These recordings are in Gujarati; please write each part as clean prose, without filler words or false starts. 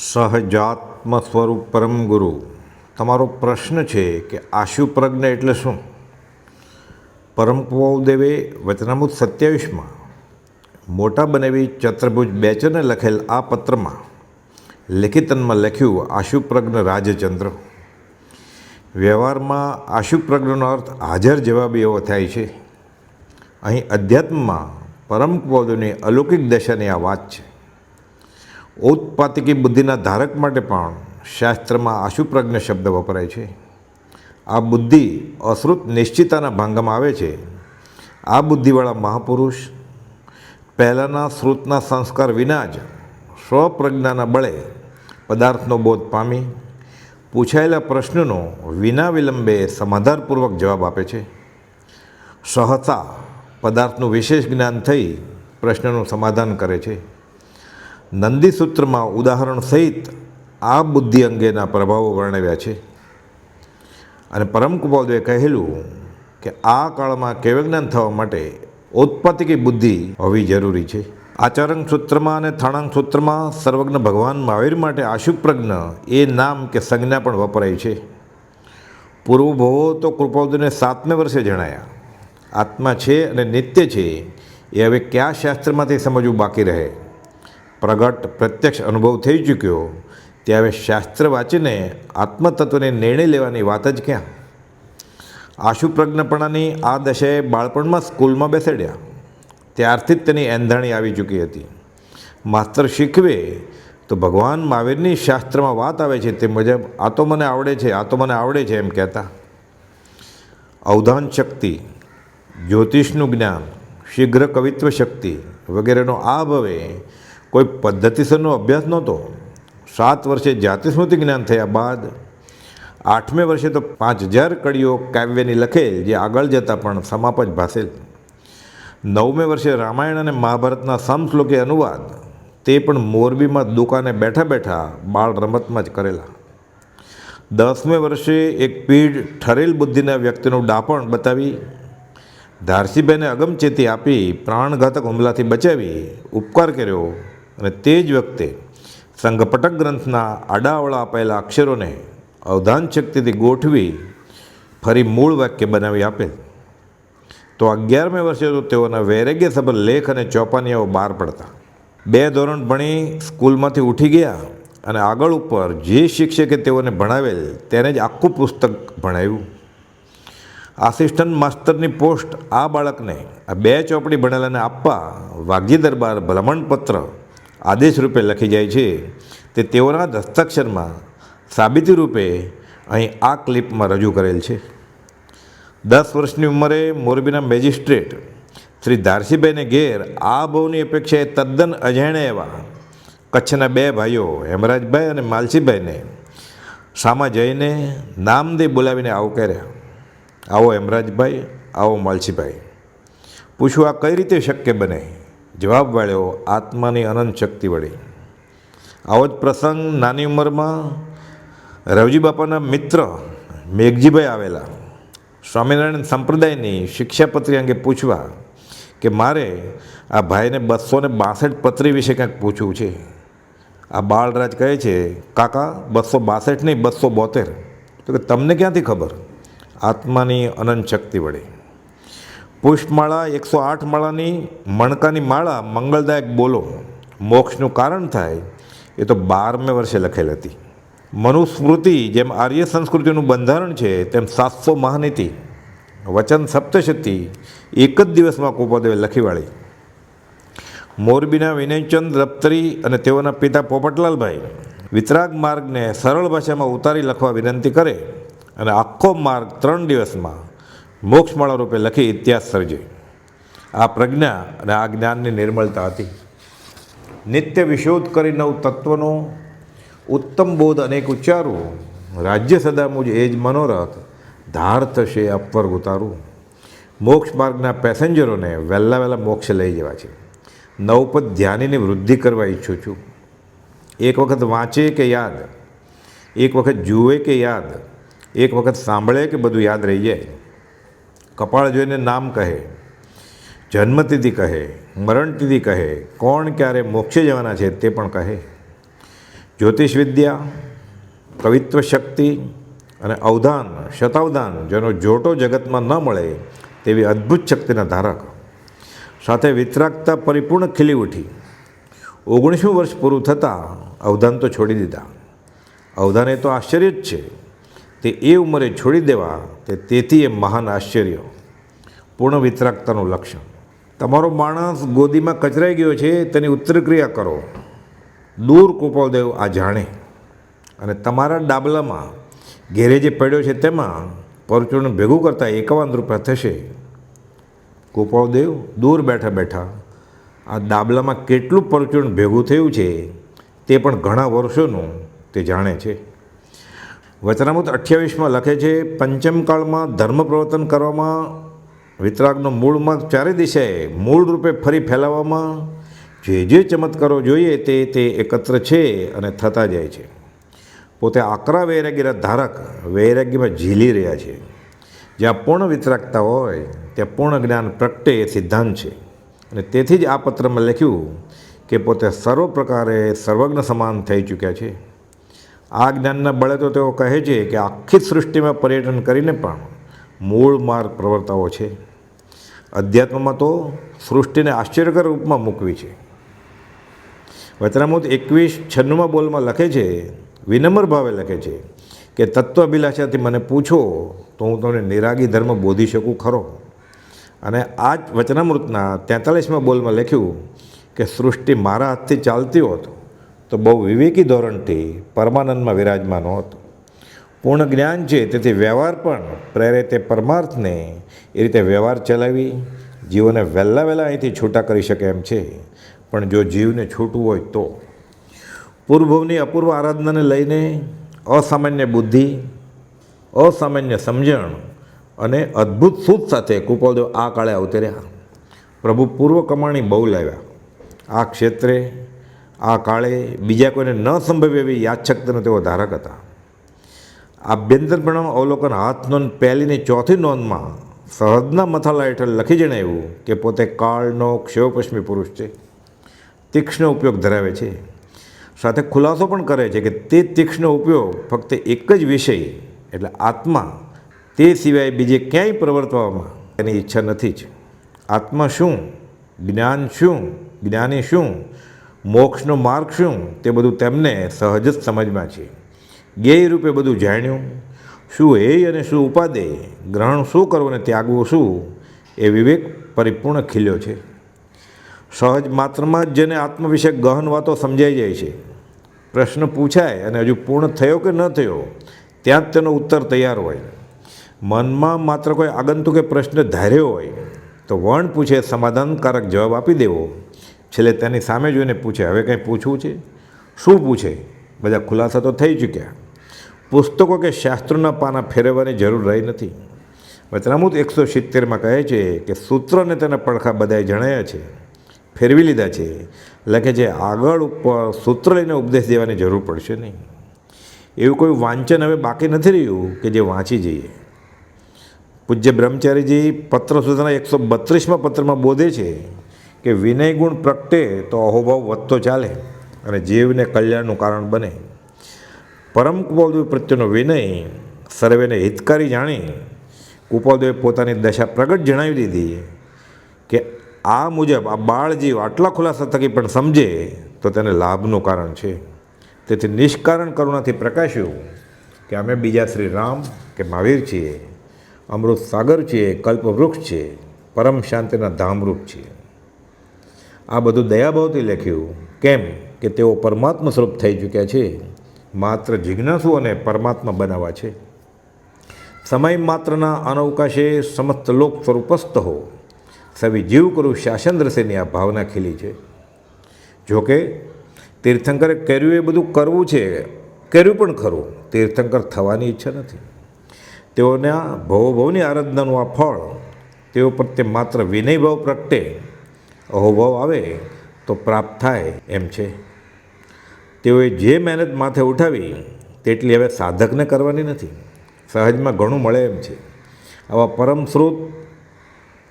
સહજાત્મ સ્વરૂપ પરમ ગુરુ, તમારો પ્રશ્ન છે કે આશુ પ્રજ્ઞ એટલે શું? પરમ કુંવરદેવે વચનામૃત 27માં મોટા બનાવી ચતુર્ભુજ બેચરને લખેલ આ પત્રમાં લેખિતનમાં લખ્યું આશુ પ્રજ્ઞ રાજચંદ્ર. વ્યવહારમાં આશુ પ્રજ્ઞનો અર્થ હાજર જવાબી એવો થાય છે. અહીં અધ્યાત્મમાં પરમ કુંવરદેવની અલૌકિક દશાની આ વાત છે. ઔત્પાતિકી બુદ્ધિના ધારક માટે પણ શાસ્ત્રમાં આશુપ્રજ્ઞ શબ્દ વપરાય છે. આ બુદ્ધિ અશ્રુત નિશ્ચિતાના ભાંગમાં આવે છે. આ બુદ્ધિવાળા મહાપુરુષ પહેલાંના શ્રુતના સંસ્કાર વિના જ સ્વપ્રજ્ઞાના બળે પદાર્થનો બોધ પામી પૂછાયેલા પ્રશ્નનો વિના વિલંબે સમાધાનપૂર્વક જવાબ આપે છે. સહસા પદાર્થનું વિશેષ જ્ઞાન થઈ પ્રશ્નનું સમાધાન કરે છે. નંદી સૂત્રમાં ઉદાહરણ સહિત આ બુદ્ધિ અંગેના પ્રભાવો વર્ણવ્યા છે. અને પરમ કુંવરદેવે કહેલું કે આ કાળમાં કેવળ જ્ઞાન થવા માટે ઔત્પાતિકી બુદ્ધિ હોવી જરૂરી છે. આચરણ સૂત્રમાં અને થાણાંગ સૂત્રમાં સર્વજ્ઞ ભગવાન મહાવીર માટે આશુપ્રજ્ઞ એ નામ કે સંજ્ઞા પણ વપરાય છે. પૂર્વભવો તો કૃપાળુદેવને 7મે વર્ષે જણાયા. આત્મા છે અને નિત્ય છે એ હવે કયા શાસ્ત્રમાંથી સમજવું બાકી રહે? પ્રગટ પ્રત્યક્ષ અનુભવ થઈ ચૂક્યો ત્યાં હવે શાસ્ત્ર વાંચીને આત્મતત્વને નિર્ણય લેવાની વાત જ ક્યાં? આશુપ્રજ્ઞપણાની આ દશાએ બાળપણમાં સ્કૂલમાં બેસાડ્યા ત્યારથી જ તેની એંધાણી આવી ચૂકી હતી. માસ્તર શીખવે તો ભગવાન મહાવીરની શાસ્ત્રમાં વાત આવે છે તે મુજબ આ તો મને આવડે છે, આ તો મને આવડે છે એમ કહેતા. અવધાન શક્તિ, જ્યોતિષનું જ્ઞાન, શીઘ્ર કવિત્વ શક્તિ વગેરેનો આ ભવે કોઈ પદ્ધતિસરનો અભ્યાસ નહોતો. 7 વર્ષે જાતિસ્મૃતિ જ્ઞાન થયા બાદ 8મે વર્ષે તો 5000 કડીઓ કાવ્યની લખેલ જે આગળ જતાં પણ સમાપ જ ભાસેલ. 9મે વર્ષે રામાયણ અને મહાભારતના સમશ્લોકી અનુવાદ તે પણ મોરબીમાં દુકાને બેઠા બેઠા બાળ રમતમાં જ કરેલા. 10મે વર્ષે એક પીઢ ઠરેલ બુદ્ધિના વ્યક્તિનું ડાપણ બતાવી ધારસીભાઈને અગમચેતી આપી પ્રાણઘાતક હુમલાથી બચાવી ઉપકાર કર્યો અને તે જ વખતે સંઘપટક ગ્રંથના આડાવળા અપાયેલા અક્ષરોને અવધાન શક્તિથી ગોઠવી ફરી મૂળ વાક્ય બનાવી આપેલ. તો 11મે વર્ષે તો તેઓના વૈરાગ્યસભર લેખ અને ચોપાનીઓ બહાર પડતા. 2 ધોરણ ભણી સ્કૂલમાંથી ઉઠી ગયા અને આગળ ઉપર જે શિક્ષકે તેઓને ભણાવેલ તેને જ આખું પુસ્તક ભણાવ્યું. આસિસ્ટન્ટ માસ્તરની પોસ્ટ આ બાળકને આ 2 ચોપડી ભણેલાને આપવા વાઘજી દરબાર ભલામણપત્ર આદેશ રૂપે લખી જાય છે તે તેઓના જ હસ્તાક્ષરમાં સાબિતી રૂપે અહીં આ ક્લિપમાં રજૂ કરેલ છે. 10 વર્ષની ઉંમરે મોરબીના મેજિસ્ટ્રેટ શ્રી ધારસીભાઈને ઘેર આ બહુની અપેક્ષાએ તદ્દન અજાણ્યા એવા કચ્છના 2 ભાઈઓ હેમરાજભાઈ અને માલસીભાઈને સામા જઈને નામદે બોલાવીને આવકાર્યા. આવો હેમરાજભાઈ, આવો માલસીભાઈ. પૂછવું આ કઈ રીતે શક્ય બને? જવાબ વાળ્યો આત્માની અનંત શક્તિ વળી. આવો જ પ્રસંગ નાની ઉંમરમાં રવજી બાપાના મિત્ર મેઘજીભાઈ આવેલા. સ્વામિનારાયણ સંપ્રદાયની શિક્ષાપત્રી અંગે પૂછવા કે મારે આ ભાઈને 262 પત્રી વિશે કંઈક પૂછવું છે. આ બાળરાજ કહે છે કાકા 262 નહીં 272. તો કે તમને ક્યાંથી ખબર? આત્માની અનંત શક્તિ વડે. પુષ્પમાળા 108 માળાની મણકાની માળા મંગળદાયક બોલો મોક્ષનું કારણ થાય એ તો 12મે વર્ષે લખેલ હતી. મનુસ્મૃતિ જેમ આર્ય સંસ્કૃતિનું બંધારણ છે તેમ 700 મહાનીતિ વચન સપ્તશતી એક જ દિવસમાં કુંવરદેવે લખી વાળી. મોરબીના વિનયચંદ રપ્તરી અને તેઓના પિતા પોપટલાલભાઈ વિતરાગ માર્ગને સરળ ભાષામાં ઉતારી લખવા વિનંતી કરે અને આખો માર્ગ 3 દિવસમાં મોક્ષમાળા રૂપે લખી ઇતિહાસ સર્જે. આ પ્રજ્ઞા અને આ જ્ઞાનની નિર્મળતા હતી. નિત્ય વિશોધ કરી નવ તત્વનો ઉત્તમ બોધ અનેક ઉચ્ચારું રાજ્ય સદા મુજ એ જ મનોરથ ધાર થશે અપવર્ગ ઉતારું. મોક્ષ માર્ગના પેસેન્જરોને વહેલા મોક્ષ લઈ જવા છે. નવપદ ધ્યાનીની વૃદ્ધિ કરવા ઈચ્છું છું. એક વખત વાંચે કે યાદ, એક વખત જુએ કે યાદ, એક વખત સાંભળે કે બધું યાદ રહી જાય. કપાળ જોઈને નામ કહે, જન્મતિથિ કહે, મરણતિથિ કહે, કોણ ક્યારે મોક્ષે જવાના છે તે પણ કહે. જ્યોતિષ વિદ્યા, કવિત્વ શક્તિ અને અવધાન શતાવધાન જેનો જોટો જગતમાં ન મળે તેવી અદ્ભુત શક્તિના ધારક. સાથે વિતરાગતા પરિપૂર્ણ ખીલી ઉઠી. 19મું વર્ષ પૂરું થતાં અવધાન તો છોડી દીધા. અવધાન એ તો આશ્ચર્ય જ છે, તે એ ઉંમરે છોડી દેવા તેથી એ મહાન આશ્ચર્ય. પૂર્ણ વિતરાગતાનું લક્ષણ. તમારો માણસ ગોદીમાં કચરાઈ ગયો છે તેની ઉત્તરક્રિયા કરો. દૂર કૃપાલદેવ આ જાણે. અને તમારા ડાબલામાં ઘેરે જે પડ્યો છે તેમાં પરચૂર્ણ ભેગું કરતાં 51 રૂપિયા થશે. કૃપાલદેવ દૂર બેઠા બેઠા આ ડાબલામાં કેટલું પરચૂર્ણ ભેગું થયું છે તે પણ ઘણા વર્ષોનું તે જાણે છે. વચનામૃત 28માં લખે છે, પંચમકાળમાં ધર્મ પ્રવર્તન કરવામાં, વિતરાગનો મૂળમાં ચારે દિશાએ મૂળ રૂપે ફરી ફેલાવવામાં જે ચમત્કારો જોઈએ તે એકત્ર છે અને થતા જાય છે. પોતે આકરા વૈરાગ્યના ધારક વૈરાગ્યમાં ઝીલી રહ્યા છે. જ્યાં પૂર્ણ વિતરાગતા હોય ત્યાં પૂર્ણ જ્ઞાન પ્રગટે એ સિદ્ધાંત છે. અને તેથી જ આ પત્રમાં લખ્યું કે પોતે સર્વ પ્રકારે સર્વજ્ઞ સમાન થઈ ચૂક્યા છે. આ જ્ઞાનના બળે તો તેઓ કહે છે કે આખી સૃષ્ટિમાં પર્યટન કરીને પણ મૂળ માર્ગ પ્રવર્તાવો છે. અધ્યાત્મમાં તો સૃષ્ટિને આશ્ચર્યકર રૂપમાં મૂકવી છે. વચનામૃત 21:96 બોલમાં લખે છે, વિનમ્ર ભાવે લખે છે કે તત્વ અભિલાષાથી મને પૂછો તો હું તમને નિરાગી ધર્મ બોધી શકું ખરો. અને આ જ વચનામૃતના 43માં બોલમાં લખ્યું કે સૃષ્ટિ મારા હાથથી ચાલતી હોત તો બહુ વિવેકી ધોરણથી પરમાનંદમાં વિરાજમાન હોત. પૂર્ણ જ્ઞાન છે તેથી વ્યવહાર પણ પ્રેરે તે પરમાર્થને એ રીતે વ્યવહાર ચલાવી જીવોને વહેલા અહીંથી છૂટા કરી શકે એમ છે. પણ જો જીવને છૂટવું હોય તો પૂર્વભવની અપૂર્વ આરાધનાને લઈને અસામાન્ય બુદ્ધિ, અસામાન્ય સમજણ અને અદ્ભુત સૂઝ સાથે કૃપાલદેવ આ કાળે અવતર્યા. પ્રભુ પૂર્વ કમાણી બહુ લાવ્યા. આ ક્ષેત્રે આ કાળે બીજા કોઈને ન સંભવે એવી યાદશક્તિના તેઓ ધારક હતા. આભ્યંતર પ્રણામ અવલોકન હાથ નોંધ પહેલીની ચોથી નોંધમાં સહજના મથાલા હેઠળ લખી જણાવ્યું કે પોતે કાળનો ક્ષયોપશ્મી પુરુષ છે, તીક્ષ્ણ ઉપયોગ ધરાવે છે. સાથે ખુલાસો પણ કરે છે કે તે તીક્ષ્ણ ઉપયોગ ફક્ત એક જ વિષય એટલે આત્મા તે સિવાય બીજે ક્યાંય પ્રવર્તવામાં એની ઈચ્છા નથી જ. આત્મા શું, જ્ઞાન શું, જ્ઞાની શું, મોક્ષનો માર્ગ શું તે બધું તેમને સહજ જ સમજમાં છે. જ્ઞેય રૂપે બધું જાણ્યું. શું હૈ અને શું ઉપાદે, ગ્રહણ શું કરવું અને ત્યાગવું શું એ વિવેક પરિપૂર્ણ ખીલ્યો છે. સહજ માત્રમાં જ જેને આત્મ વિશે ગહન વાતો સમજાઈ જાય છે. પ્રશ્ન પૂછાય અને હજુ પૂર્ણ થયો કે ન થયો ત્યાં જ તેનો ઉત્તર તૈયાર હોય. મનમાં માત્ર કોઈ આગંતુકે પ્રશ્ન ધાર્યો હોય તો વણ પૂછે સમાધાનકારક જવાબ આપી દેવો. છેલ્લે તેની સામે જોઈને પૂછે, હવે કંઈ પૂછવું છે? શું પૂછે? બધા ખુલાસા તો થઈ ચૂક્યા. પુસ્તકો કે શાસ્ત્રોના પાના ફેરવવાની જરૂર રહી નથી. વચનામૃત 170માં કહે છે કે સૂત્ર અને તેના પડખા બધાએ જણાયા છે, ફેરવી લીધા છે. લખે છે આગળ ઉપર સૂત્ર લઈને ઉપદેશ દેવાની જરૂર પડશે નહીં. એવું કોઈ વાંચન હવે બાકી નથી રહ્યું કે જે વાંચી જઈએ. પૂજ્ય બ્રહ્મચારીજી પત્ર સુધાના 132માં પત્રમાં બોધે છે કે વિનય ગુણ પ્રગટે તો અહોભાવ વધતો ચાલે અને જીવને કલ્યાણનું કારણ બને. પરમ કૃપાલદેવ પ્રત્યેનો વિનય સર્વેને હિતકારી જાણી કૃપાલદેવે પોતાની દશા પ્રગટ જણાવી દીધી કે આ મુજબ આ બાળ જીવ આટલા ખુલાસા થકી પણ સમજે તો તેને લાભનું કારણ છે. તેથી નિષ્કારણ કરુણાથી પ્રકાશ્યું કે અમે બીજા શ્રી રામ કે મહાવીર છીએ, અમૃત સાગર છીએ, કલ્પવૃક્ષ છીએ, પરમ શાંતિના ધામરૂપ છીએ. આ બધું દયાભાવથી લખ્યું. કેમ કે તેઓ પરમાત્મા સ્વરૂપ થઈ ચૂક્યા છે, માત્ર જિજ્ઞાસુઓને પરમાત્મા બનાવવા છે. સમય માત્રના અનવકાશે સમસ્ત લોક સ્વરૂપસ્થ હો, સવી જીવ કરું શાસન રસેની આ ભાવના ખીલી છે. જોકે તીર્થંકરે કર્યું એ બધું કરવું છે, કર્યું પણ ખરું, તીર્થંકર થવાની ઈચ્છા નથી. તેઓના ભવભવની આરાધનાનું આ ફળ તેઓ પ્રત્યે માત્ર વિનયભાવ પ્રગટે, અહોભાવ આવે તો પ્રાપ્ત થાય એમ છે. તેઓએ જે મહેનત માથે ઉઠાવી તેટલી હવે સાધકને કરવાની નથી, સહજમાં ઘણું મળે એમ છે. આવા પરમ સ્રોત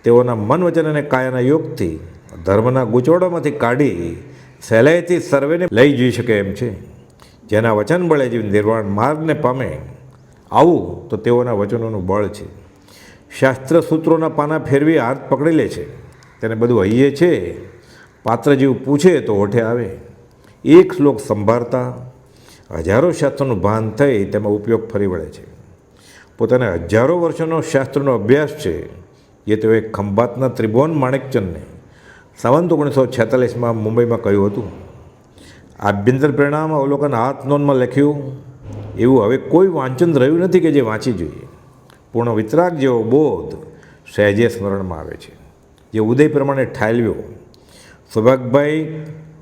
તેઓના મન વચન અને કાયાના યોગથી ધર્મના ગૂંચવડામાંથી કાઢી સહેલાઈથી સર્વેને લઈ જઈ શકે એમ છે. જેના વચન બળે જીવ નિર્વાણ માર્ગને પામે, આવું તો તેઓના વચનોનું બળ છે. શાસ્ત્ર સૂત્રોના પાના ફેરવી હાથ પકડી લે છે, તેને બધું હૈયે છે, પાત્ર જેવું પૂછે તો ઓઠે આવે. એક શ્લોક સંભાળતા હજારો શાસ્ત્રોનું ભાન થઈ તેમાં ઉપયોગ ફરી વળે છે. પોતાને હજારો વર્ષોનો શાસ્ત્રનો અભ્યાસ છે, જે તેઓએ ખંભાતના ત્રિભુવન માણેકચંદને સંવંત 1946માં મુંબઈમાં કહ્યું હતું. આભ્યંતર પરિણામ અવલોકન હાથ નોંધમાં લખ્યું એવું હવે કોઈ વાંચન રહ્યું નથી કે જે વાંચી જોઈએ. પૂર્ણ વિતરાગ જેવો બોધ સહેજે સ્મરણમાં આવે છે, જે ઉદય પ્રમાણે ઠાલવ્યો. સૌભાગભાઈ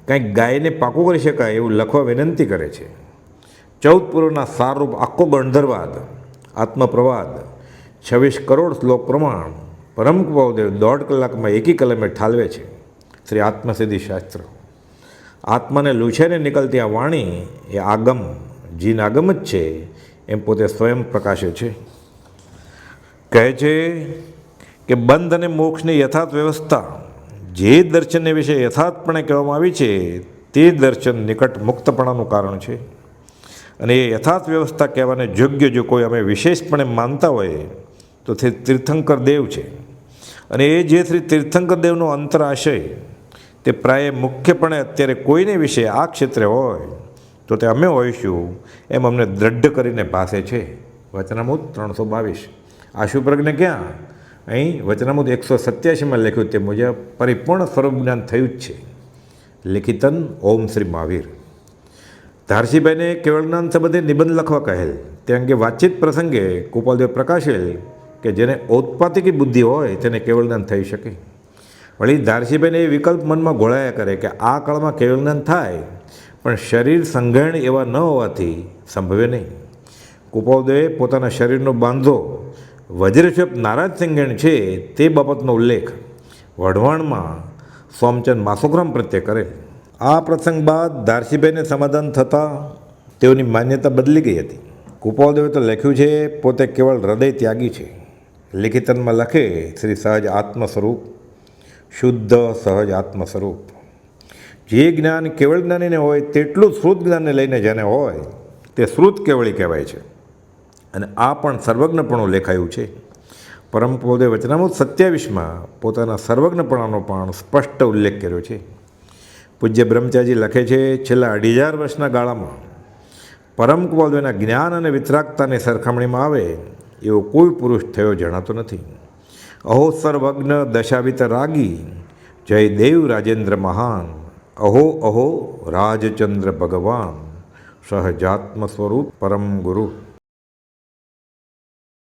કંઈક ગાયને પાકું કરી શકાય એવું લખવા વિનંતી કરે છે. 14 પૂર્વના સારરૂપ આખો ગણધરવાદ, આત્મપ્રવાદ, 26 કરોડ શ્લોક પ્રમાણ પરમ કૃપાદેવ 1.5 કલાકમાં એકી કલમે ઠાલવે છે. શ્રી આત્મસિદ્ધિ શાસ્ત્ર. આત્માને લૂછાઈને નીકળતી આ વાણી એ આગમ, જીન આગમ જ છે એમ પોતે સ્વયં પ્રકાશે છે. કહે છે કે બંધ અને મોક્ષની યથાર્થ વ્યવસ્થા જે દર્શનને વિશે યથાર્થપણે કહેવામાં આવી છે તે દર્શન નિકટ મુક્તપણાનું કારણ છે. અને એ યથાર્થ વ્યવસ્થા કહેવાને યોગ્ય જો કોઈ અમે વિશેષપણે માનતા હોઈએ તો તે તીર્થંકર દેવ છે. અને એ જે શ્રી તીર્થંકર દેવનો અંતરાશય તે પ્રાય મુખ્યપણે અત્યારે કોઈને વિશે આ ક્ષેત્રે હોય તો તે અમે હોઈશું એમ અમને દ્રઢ કરીને ભાસે છે. વચનામૃત 322. આશુપ્રજ્ઞ ક્યાં? અહીં વચનામૃત 187માં લખ્યું તે મુજબ પરિપૂર્ણ સ્વરૂપ જ્ઞાન થયું જ છે. લિખિતન ઓમ શ્રી મહાવીર. ધારસીભાઈને કેવળ જ્ઞાન સંબંધે નિબંધ લખવા કહેલ તે અંગે વાતચીત પ્રસંગે કૃપાલદેવ પ્રકાશેલ કે જેને ઔત્પાતિકી બુદ્ધિ હોય તેને કેવળ જ્ઞાન થઈ શકે. વળી ધારસીભાઈને એ વિકલ્પ મનમાં ઘોળાયા કરે કે આ કાળમાં કેવળ જ્ઞાન થાય, પણ શરીર સંઘાણ એવા ન હોવાથી સંભવે નહીં. કૃપાલદેવે પોતાના શરીરનો બાંધો વજ્રસ્વપ નારાજ સંઘાણ છે તે બાબતનો ઉલ્લેખ વઢવાણમાં સોમચંદ માસોગ્રામ પ્રત્યે કરેલ. આ પ્રસંગ બાદ ધારસીભાઈને સમાધાન થતાં તેઓની માન્યતા બદલી ગઈ હતી. કૃપાલદેવે તો લખ્યું છે પોતે કેવળ હૃદય ત્યાગી છે. લિખિતનમાં લખે શ્રી સહજ આત્મ સ્વરૂપ, શુદ્ધ સહજ આત્મ સ્વરૂપ. જે જ્ઞાન કેવળ જ્ઞાનીને હોય તેટલું શ્રુત જ્ઞાનને લઈને જેને હોય તે શ્રુત કેવળી કહેવાય છે. અને આ પણ સર્વજ્ઞપણું લેખાયું છે. પરમ કૃપાલદેવ વચનામૃત 27માં પોતાના સર્વજ્ઞપણાનો પણ સ્પષ્ટ ઉલ્લેખ કર્યો છે. પૂજ્ય બ્રહ્મચારી લખે છે છેલ્લા 2500 વર્ષના ગાળામાં પરમ કૃપાલદેવના જ્ઞાન અને વિતરાગતાની સરખામણીમાં આવે એવો કોઈ પુરુષ થયો જણાતો નથી. અહો સર્વજ્ઞ દશાવિત રાગી, જય દેવ રાજેન્દ્ર મહાન, અહો અહો રાજચંદ્ર ભગવાન, સહજાત્મ સ્વરૂપ પરમ ગુરુ.